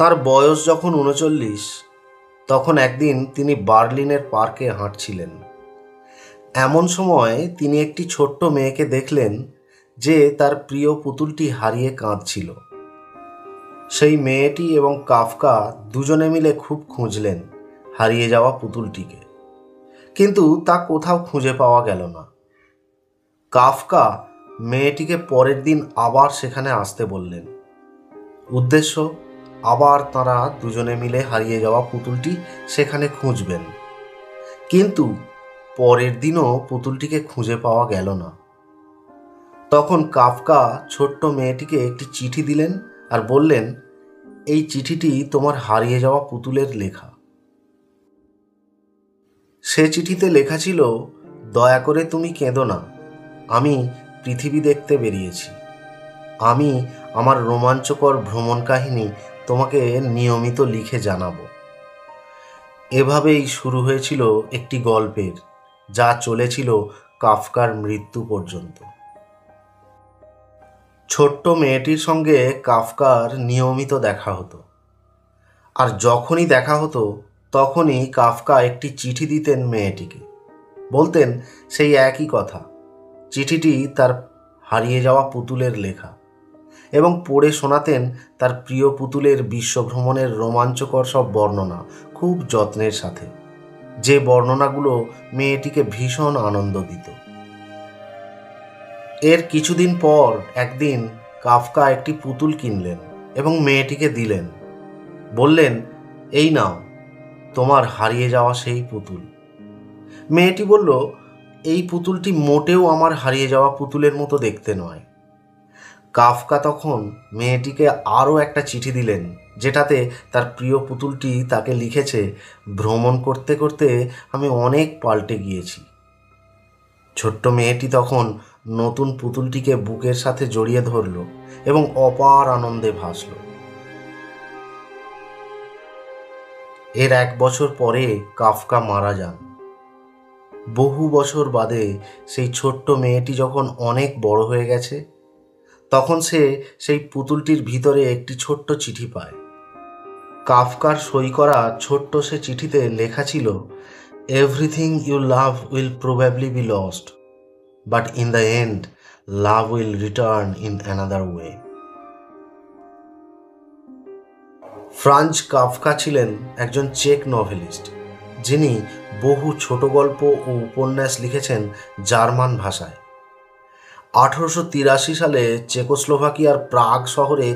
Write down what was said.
তার বয়স যখন ৩৯, তখন একদিন তিনি বার্লিনের পার্কে হাঁটছিলেন। এমন সময় তিনি একটি ছোট্ট মেয়েকে দেখলেন যে তার প্রিয় পুতুলটি হারিয়ে কাঁদছিল। সেই মেয়েটি এবং কাফকা দুজনে মিলে খুব খুঁজলেন হারিয়ে যাওয়া পুতুলটিকে, কিন্তু তা কোথাও খুঁজে পাওয়া গেল না। কাফকা মেয়েটিকে পরের দিন আবার সেখানে আসতে বললেন। উদ্দেশ্য, আবার তারা দুজনে মিলে হারিয়ে যাওয়া পুতুলটি সেখানে খুঁজবেন। কিন্তু পরের দিনও পুতুলটিকে খুঁজে পাওয়া গেল না। তখন কাফকা ছোট্ট মেয়েটিকে একটি চিঠি দিলেন আর বললেন, এই চিঠিটি তোমার হারিয়ে যাওয়া পুতুলের লেখা। সে চিঠিতে লেখা ছিল, দয়া করে তুমি কেঁদো না, আমি পৃথিবী দেখতে বেরিয়েছি। আমি আমার রোমাঞ্চকর ভ্রমণ কাহিনী তোমাকে নিয়মিত লিখে জানাবো। এভাবেই শুরু হয়েছিল একটি গল্পের, যা চলেছিল কাফকার মৃত্যু পর্যন্ত। ছোট্ট মেয়েটির সঙ্গে কাফকার নিয়মিত দেখা হতো, আর যখনই দেখা হতো তখনই কাফকা একটি চিঠি দিতেন মেয়েটিকে। বলতেন সেই একই কথা, চিঠিটি তার হারিয়ে যাওয়া পুতুলের লেখা, এবং পড়ে শোনাতেন তার প্রিয় পুতুলের বিশ্বভ্রমণের রোমাঞ্চকর সব বর্ণনা খুব যত্নের সাথে, যে বর্ণনাগুলো মেয়েটিকে ভীষণ আনন্দ দিত। এর কিছুদিন পর একদিন কাফকা একটি পুতুল কিনলেন এবং মেয়েটিকে দিলেন। বললেন, এই নাও তোমার হারিয়ে যাওয়া সেই পুতুল। মেয়েটি বলল, এই পুতুলটি মোটেও আমার হারিয়ে যাওয়া পুতুলের মতো দেখতে নয়। কাফকা তখন মেয়েটিকে আরও একটা চিঠি দিলেন, যেটাতে তার প্রিয় পুতুলটি তাকে লিখেছে, ভ্রমণ করতে করতে আমি অনেক পাল্টে গিয়েছি। ছোট্ট মেয়েটি তখন নতুন পুতুলটিকে বুকের সাথে জড়িয়ে ধরল এবং অপার আনন্দে ভাসল। এর 1 বছর পরে কাফকা মারা যান। বহু বছর বাদে সেই ছোট্ট মেয়েটি যখন অনেক বড় হয়ে গেছে, তখন সে সেই পুতুলটির ভিতরে একটি ছোট্ট চিঠি পায়। কাফকার সই করা ছোট্ট সে চিঠিতে লেখা ছিল, everything you love will probably be lost, but in the end love will return in another way. Franz Kafka ছিলেন একজন চেক নভেলিস্ট, যিনি বহু ছোট গল্প ও উপন্যাস লিখেছেন জার্মান ভাষায়। 1883 সালে চেকোস্লোভাকিয়ার প্রাগ শহরে